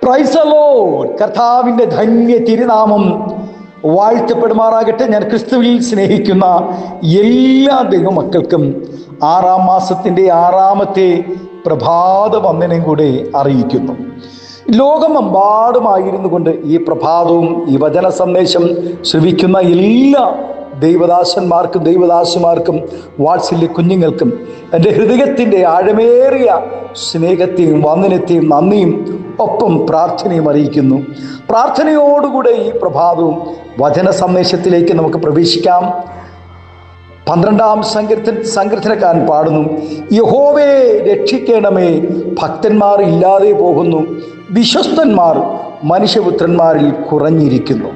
Praise the Lord. കർത്താവിൻ്റെ ധന്യ തിരുനാമം വാഴ്ത്തപ്പെടുമാറാകട്ടെ. ഞാൻ ക്രിസ്തുവിൽ സ്നേഹിക്കുന്ന എല്ലാ ദൈവമക്കൾക്കും 6-ാം മാസത്തിൻ്റെ 6-ാമത്തെ പ്രഭാത വന്ദനം കൂടെ അറിയിക്കുന്നു. ലോകമെമ്പാടുമായിരുന്നു കൊണ്ട് ഈ പ്രഭാതവും ഈ വചന സന്ദേശം ശ്രവിക്കുന്ന എല്ലാ ദൈവദാസന്മാർക്കും ദൈവദാസിമാർക്കും വാത്സല്യ കുഞ്ഞുങ്ങൾക്കും എൻ്റെ ഹൃദയത്തിൻ്റെ ആഴമേറിയ സ്നേഹത്തെയും വന്ദനത്തെയും നന്ദിയും ഒപ്പം പ്രാർത്ഥനയും അറിയിക്കുന്നു. പ്രാർത്ഥനയോടുകൂടെ ഈ പ്രഭാതവും വചന സന്ദേശത്തിലേക്ക് നമുക്ക് പ്രവേശിക്കാം. 12-ാം സങ്കീർത്തനക്കാരൻ പാടുന്നു, യഹോവേ രക്ഷിക്കണമേ, ഭക്തന്മാർ ഇല്ലാതെ പോകുന്നു, വിശ്വസ്തന്മാർ മനുഷ്യപുത്രന്മാരിൽ കുറഞ്ഞിരിക്കുന്നു.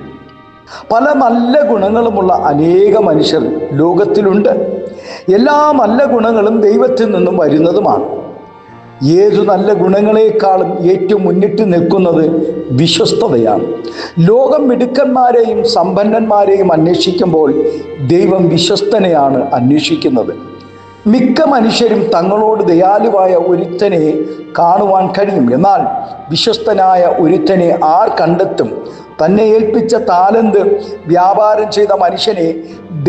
പല നല്ല ഗുണങ്ങളുമുള്ള അനേക മനുഷ്യർ ലോകത്തിലുണ്ട്. എല്ലാ നല്ല ഗുണങ്ങളും ദൈവത്തിൽ നിന്നും വരുന്നതുമാണ്. ഏതു നല്ല ഗുണങ്ങളെക്കാളും ഏറ്റവും മുന്നിട്ട് നിൽക്കുന്നത് വിശ്വസ്തതയാണ്. ലോകം മിടുക്കന്മാരെയും സമ്പന്നന്മാരെയും അന്വേഷിക്കുമ്പോൾ ദൈവം വിശ്വസ്തനെയാണ് അന്വേഷിക്കുന്നത്. മിക്ക മനുഷ്യരും തങ്ങളോട് ദയാലുവായ ഒരുത്തനെ കാണുവാൻ കഴിയും. എന്നാൽ വിശ്വസ്തനായ ഒരുത്തനെ ആർ കണ്ടെത്തും? തന്നെ ഏൽപ്പിച്ച താലന്ത് വ്യാപാരം ചെയ്ത മനുഷ്യനെ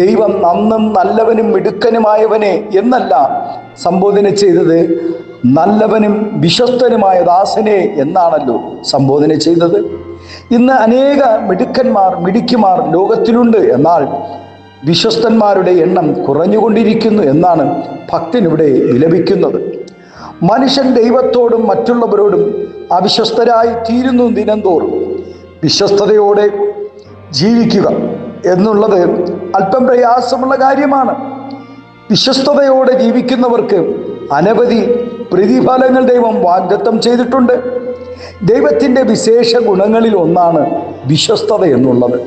ദൈവം നന്നും നല്ലവനും മിടുക്കനുമായവനെ എന്നല്ല സംബോധന ചെയ്തത്, നല്ലവനും വിശ്വസ്തനുമായ ദാസനെ എന്നാണല്ലോ സംബോധന ചെയ്തത്. ഇന്ന് അനേക മിടുക്കിമാർ ലോകത്തിലുണ്ട്. എന്നാൽ വിശ്വസ്തന്മാരുടെ എണ്ണം കുറഞ്ഞുകൊണ്ടിരിക്കുന്നു എന്നാണ് ഭക്തനിവിടെ വിലപിക്കുന്നത്. മനുഷ്യൻ ദൈവത്തോടും മറ്റുള്ളവരോടും അവിശ്വസ്തരായി തീരുന്നു ദിനംതോറും. വിശ്വസ്തയോടെ ജീവിക്കുക എന്നുള്ളത് അല്പം പ്രയാസമുള്ള കാര്യമാണ്. വിശ്വസ്തയോടെ ജീവിക്കുന്നവർക്ക് അനവധി പ്രതിഫലങ്ങൾ ദൈവം വാഗ്ദത്തം ചെയ്തിട്ടുണ്ട്. ദൈവത്തിൻ്റെ വിശേഷ ഗുണങ്ങളിൽ ഒന്നാണ് വിശ്വസ്തത എന്നുള്ളത്.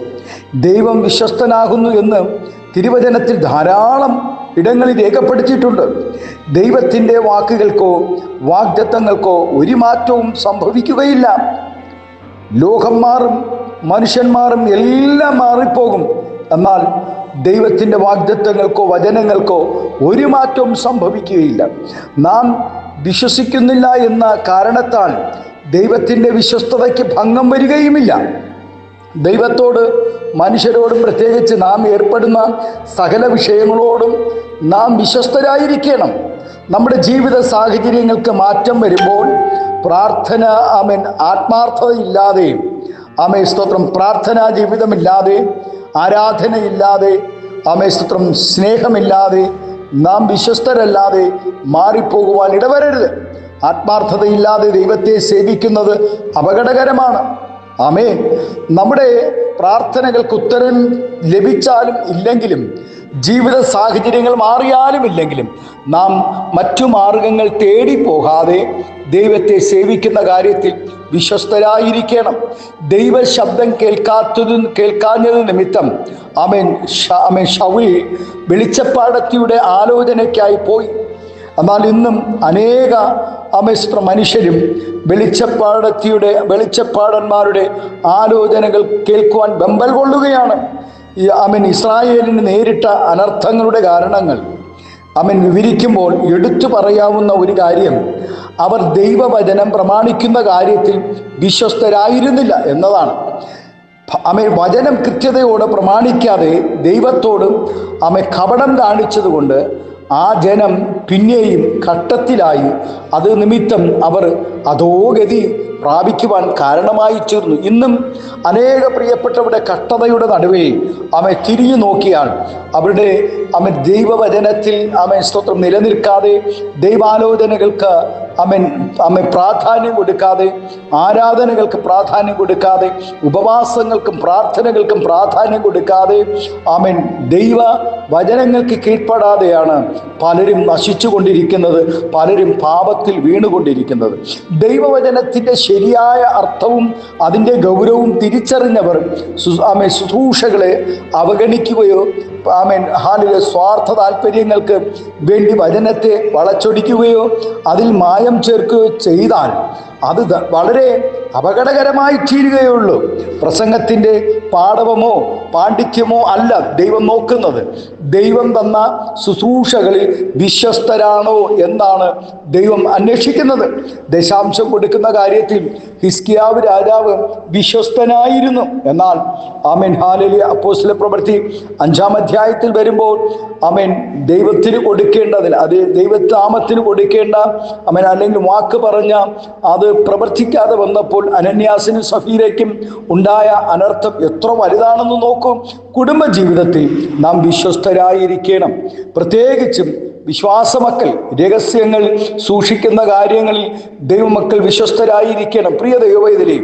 ദൈവം വിശ്വസ്തനാകുന്നു എന്ന് തിരുവചനത്തിൽ ധാരാളം ഇടങ്ങളിൽ രേഖപ്പെടുത്തിയിട്ടുണ്ട്. ദൈവത്തിൻ്റെ വാക്കുകൾക്കോ വാഗ്ദത്തങ്ങൾക്കോ ഒരു മാറ്റവും സംഭവിക്കുകയില്ല. ലോകം മാറും, മനുഷ്യന്മാരും എല്ലാം മാറിപ്പോകും. എന്നാൽ ദൈവത്തിൻ്റെ വാഗ്ദത്തങ്ങൾക്കോ വചനങ്ങൾക്കോ ഒരു മാറ്റവും സംഭവിക്കുകയില്ല. നാം വിശ്വസിക്കുന്നില്ല എന്ന കാരണത്താൽ ദൈവത്തിൻ്റെ വിശ്വസ്തതയ്ക്ക് ഭംഗം വരികയുമില്ല. ദൈവത്തോട് മനുഷ്യരോടും പ്രത്യേകിച്ച് നാം ഏർപ്പെടുന്ന സകല വിഷയങ്ങളോടും നാം വിശ്വസ്തരായിരിക്കണം. നമ്മുടെ ജീവിത സാഹചര്യങ്ങൾക്ക് മാറ്റം വരുമ്പോൾ പ്രാർത്ഥന ആത്മാർത്ഥതയില്ലാതെ സ്തോത്രം, പ്രാർത്ഥനാ ജീവിതമില്ലാതെ, ആരാധനയില്ലാതെ, സ്തോത്രം, സ്നേഹമില്ലാതെ, നാം വിശ്വസ്തരല്ലാതെ മാറിപ്പോകുവാൻ ഇടവരരുത്. ആത്മാർത്ഥതയില്ലാതെ ദൈവത്തെ സേവിക്കുന്നത് അപകടകരമാണ്. ആമേൻ. നമ്മുടെ പ്രാർത്ഥനകൾക്ക് ഉത്തരം ലഭിച്ചാലും ഇല്ലെങ്കിലും, ജീവിത സാഹചര്യങ്ങൾ മാറിയാലും ഇല്ലെങ്കിലും, നാം മറ്റു മാർഗങ്ങൾ തേടി പോകാതെ ദൈവത്തെ സേവിക്കുന്ന കാര്യത്തിൽ വിശ്വസ്തരായിരിക്കണം. ദൈവ ശബ്ദം കേൾക്കാഞ്ഞത് നിമിത്തം ശൗൽ വെളിച്ചപ്പാടത്തിയുടെ ആലോചനയ്ക്കായി പോയി. എന്നാൽ ഇന്നും അനേക മനുഷ്യരും വെളിച്ചപ്പാടന്മാരുടെ ആലോചനകൾ കേൾക്കുവാൻ വെമ്പൽ കൊള്ളുകയാണ്. ഇസ്രായേലിന് നേരിട്ട അനർത്ഥങ്ങളുടെ കാരണങ്ങൾ വിവരിക്കുമ്പോൾ എടുത്തു പറയാവുന്ന ഒരു കാര്യം, അവർ ദൈവവചനം പ്രമാണിക്കുന്ന കാര്യത്തിൽ വിശ്വസ്തരായിരുന്നില്ല എന്നതാണ്. വചനം കൃത്യതയോടെ പ്രമാണിക്കാതെ ദൈവത്തോട് കപടം കാണിച്ചതുകൊണ്ട് ആ ജനം പിന്നെയും ഘട്ടത്തിലായി. അത് നിമിത്തം അവർ അധോഗതി പ്രാപിക്കുവാൻ കാരണമായി തീർന്നു. ഇന്നും അനേക പ്രിയപ്പെട്ടവരുടെ കഷ്ടതയുടെ നടുവേ തിരിഞ്ഞു നോക്കിയാൽ അവരുടെ ദൈവവചനത്തിൽ സ്തോത്രം നിലനിൽക്കാതെ, ദൈവാലോചനകൾക്ക് പ്രാധാന്യം കൊടുക്കാതെ, ആരാധനകൾക്ക് പ്രാധാന്യം കൊടുക്കാതെ, ഉപവാസങ്ങൾക്കും പ്രാർത്ഥനകൾക്കും പ്രാധാന്യം കൊടുക്കാതെ, ദൈവ വചനങ്ങൾക്ക് കീഴ്പ്പെടാതെയാണ് പലരും നശിച്ചുകൊണ്ടിരിക്കുന്നത്, പലരും പാപത്തിൽ വീണുകൊണ്ടിരിക്കുന്നത്. ദൈവവചനത്തിൻ്റെ ശരിയായ അർത്ഥവും അതിൻ്റെ ഗൗരവവും തിരിച്ചറിഞ്ഞവർ ശുശ്രൂഷകളെ അവഗണിക്കുകയോ സ്വാർത്ഥ താല്പര്യങ്ങൾക്ക് വേണ്ടി വചനത്തെ വളച്ചൊടിക്കുകയോ അതിൽ മായം ചേർക്കുകയോ ചെയ്താൽ അത് വളരെ അപകടകരമായി തീരുകയുള്ളൂ. പ്രസംഗത്തിൻ്റെ പാടവമോ പാണ്ഡിത്യമോ അല്ല ദൈവം നോക്കുന്നത്. ദൈവം തന്ന ശുശ്രൂഷകളിൽ വിശ്വസ്തരാണോ എന്നാണ് ദൈവം അന്വേഷിക്കുന്നത്. ദശാംശം കൊടുക്കുന്ന കാര്യത്തിൽ ഹിസ്കിയാവ് രാജാവ് വിശ്വസ്തനായിരുന്നു. എന്നാൽ ആമേൻ ഹല്ലേലൂയ, അപ്പോസ്തല പ്രവൃത്തി 5-ാം അധ്യായത്തിൽ വരുമ്പോൾ ആമേൻ ദൈവത്തിന് കൊടുക്കേണ്ടതിൽ, അത് ദൈവനാമത്തിന് കൊടുക്കേണ്ട ആമേൻ അല്ലെങ്കിൽ വാക്ക് പറഞ്ഞ അത് പ്രവർത്തിക്കാതെ വന്നപ്പോൾ അനന്യാസിനും സഫീരയ്ക്കും ഉണ്ടായ അനർത്ഥം എത്ര വലുതാണെന്ന് നോക്കും. കുടുംബജീവിതത്തിൽ നാം വിശ്വസ്തരായിരിക്കണം. പ്രത്യേകിച്ചും വിശ്വാസമക്കൾ രഹസ്യങ്ങൾ സൂക്ഷിക്കുന്ന കാര്യങ്ങളിൽ ദൈവമക്കൾ വിശ്വസ്തരായിരിക്കണം. പ്രിയ ദൈവവേദനേ,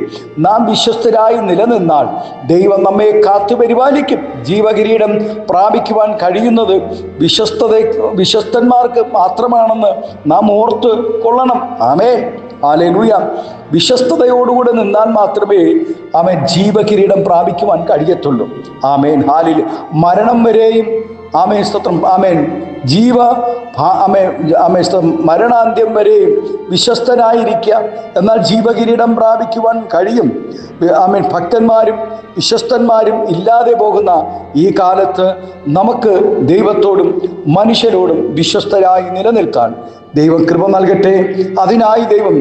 നാം വിശ്വസ്തരായി നിലനിന്നാൽ ദൈവം നമ്മെ കാത്തു പരിപാലിക്കും. ജീവകിരീടം പ്രാപിക്കുവാൻ കഴിയുന്നത് വിശ്വസ്തന്മാർക്ക് മാത്രമാണെന്ന് നാം ഓർത്ത് കൊള്ളണം. Amen hallelujah. വിശ്വസ്തയോടുകൂടെ നിന്നാൽ മാത്രമേ ആമേൻ ജീവകിരീടം പ്രാപിക്കുവാൻ കഴിയത്തുള്ളൂ. ആമേൻ ഹല്ലേലൂയ. മരണം വരെയും ആമേൻ സ്തോത്രം, ആമേൻ മരണാന്ത്യം വരെയും വിശ്വസ്തനായിരിക്കുക, എന്നാൽ ജീവകിരീടം പ്രാപിക്കുവാൻ കഴിയും. ആമേൻ ഭക്തന്മാരും വിശ്വസ്തന്മാരും ഇല്ലാതെ പോകുന്ന ഈ കാലത്ത് നമുക്ക് ദൈവത്തോടും മനുഷ്യരോടും വിശ്വസ്തരായി നിലനിൽക്കാൻ ദൈവം കൃപ നൽകട്ടെ. അതിനായി ദൈവം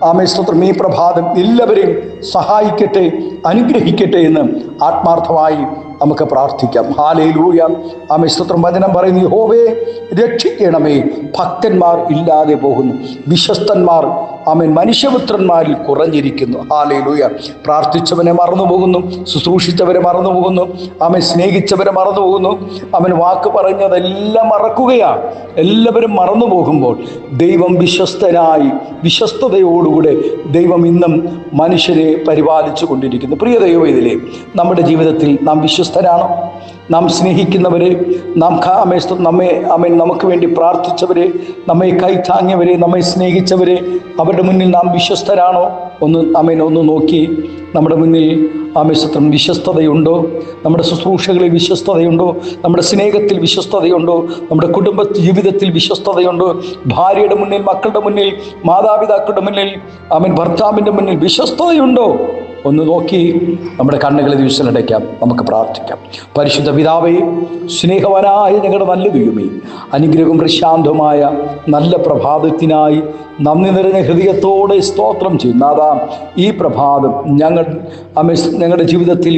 ആമേൻ സ്തോത്രം ഈ പ്രഭാതം എല്ലാവരെയും സഹായിക്കട്ടെ, അനുഗ്രഹിക്കട്ടെ എന്ന് ആത്മാർത്ഥമായി നമുക്ക് പ്രാർത്ഥിക്കാം. ഹല്ലേലൂയ. ആമേൻ സ്തോത്രം. വചനം പറയുന്നു, യഹോവേ രക്ഷിക്കണമേ, ഭക്തന്മാർ ഇല്ലാതെ പോകുന്നു, വിശ്വസ്തന്മാർ ആമേൻ മനുഷ്യപുത്രന്മാരിൽ കുറഞ്ഞിരിക്കുന്നു. ഹല്ലേലൂയ. പ്രാർത്ഥിച്ചവനെ മറന്നുപോകുന്നു, ശുശ്രൂഷിച്ചവരെ മറന്നുപോകുന്നു, ആമേൻ സ്നേഹിച്ചവരെ മറന്നുപോകുന്നു, അവൻ വാക്ക് പറഞ്ഞതെല്ലാം മറക്കുകയാണ്. എല്ലാവരും മറന്നു പോകുമ്പോൾ ദൈവം വിശ്വസ്തനായി വിശ്വസ്തയോടുകൂടെ ദൈവം ഇന്നും മനുഷ്യരെ പരിപാലിച്ചു കൊണ്ടിരിക്കുന്നു. പ്രിയ ദൈവവേദിയിലെ നമ്മുടെ ജീവിതത്തിൽ നാം വിശ്വസ്തരാണോ? നാം സ്നേഹിക്കുന്നവരെ, നാം നമുക്ക് വേണ്ടി പ്രാർത്ഥിച്ചവരെ, നമ്മെ കൈത്താങ്ങിയവരെ, നമ്മെ സ്നേഹിച്ചവരെ, അവരുടെ മുന്നിൽ നാം വിശ്വസ്തരാണോ? ഒന്ന് നോക്കി. നമ്മുടെ മുന്നിൽ ആമേൻ വിശ്വസ്തതയുണ്ടോ? നമ്മുടെ ശുശ്രൂഷകളിൽ വിശ്വസ്തതയുണ്ടോ? നമ്മുടെ സ്നേഹത്തിൽ വിശ്വസ്തതയുണ്ടോ? നമ്മുടെ കുടുംബ ജീവിതത്തിൽ വിശ്വസ്തതയുണ്ടോ? ഭാര്യയുടെ മുന്നിൽ, മക്കളുടെ മുന്നിൽ, മാതാപിതാക്കളുടെ മുന്നിൽ, ആമേൻ ഭർത്താവിൻ്റെ മുന്നിൽ വിശ്വസ്തതയുണ്ടോ? ഒന്ന് നോക്കി നമ്മുടെ കണ്ണുകളെ ദിവസമടയ്ക്കാം. നമുക്ക് പ്രാർത്ഥിക്കാം. പരിശുദ്ധ പിതാവേ, സ്നേഹവനായ ഞങ്ങളുടെ നല്ല ദൈവമേ, അനുഗ്രഹവും പ്രശാന്തമായ നല്ല പ്രഭാതത്തിനായി നന്ദി നിറഞ്ഞ ഹൃദയത്തോടെ സ്തോത്രം ചെയ്യുന്നതാ. ഈ പ്രഭാതം ഞങ്ങളുടെ ജീവിതത്തിൽ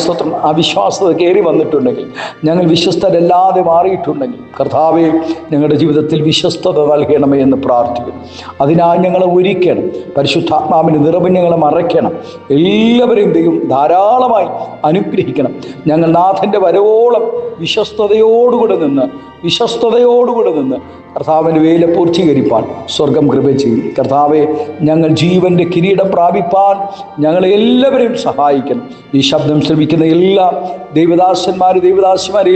സ്തോത്രം അവിശ്വാസത കയറി വന്നിട്ടുണ്ടെങ്കിൽ, ഞങ്ങൾ വിശ്വസ്തരല്ലാതെ മാറിയിട്ടുണ്ടെങ്കിൽ, കർത്താവേ ഞങ്ങളുടെ ജീവിതത്തിൽ വിശ്വസ്തത നൽകണമേ എന്ന് പ്രാർത്ഥിക്കുന്നു. അതിനായി ഞങ്ങളെ ഒരുക്കണം. പരിശുദ്ധാത്മാവിൻ്റെ നിറവ് ഞങ്ങളെ മറയ്ക്കണം. എല്ലാവരെയും ദൈവം ധാരാളമായി അനുഗ്രഹിക്കണം. ഞങ്ങൾ നാഥൻ്റെ വരവോളം വിശ്വസ്തതയോടുകൂടെ നിന്ന് കർത്താവിൻ്റെ വേല പൂർത്തീകരിപ്പാൻ സ്വർഗം കൃപ ചെയ്യും. കർത്താവെ, ഞങ്ങൾ ജീവൻ്റെ കിരീടം പ്രാപിപ്പാൻ ഞങ്ങളെ എല്ലാവരെയും സഹായിക്കണം. ഈ ശബ്ദം ശ്രമിക്കുന്ന എല്ലാ ദൈവദാസന്മാരെ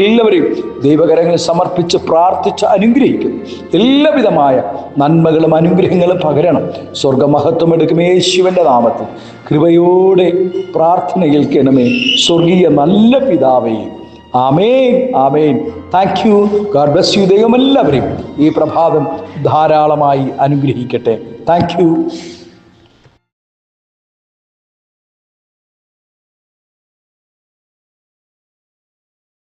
എല്ലാവരെയും ദൈവകരങ്ങളിൽ സമർപ്പിച്ച് പ്രാർത്ഥിച്ച് അനുഗ്രഹിക്കുന്നു. എല്ലാവിധമായ നന്മകളും അനുഗ്രഹങ്ങളും പകരണം. സ്വർഗമഹത്വം എടുക്കും യേശുവിൻ്റെ നാമത്തിൽ. കൃപയോടെ പ്രാർത്ഥന കേൾക്കണമേ സ്വർഗീയ നല്ല പിതാവേ. ആമേൻ, ആമേൻ. Thank you. God bless you. ദൈവം എല്ലാവരെയും ഈ പ്രഭാതം ധാരാളമായി അനുഗ്രഹിക്കട്ടെ. Thank U.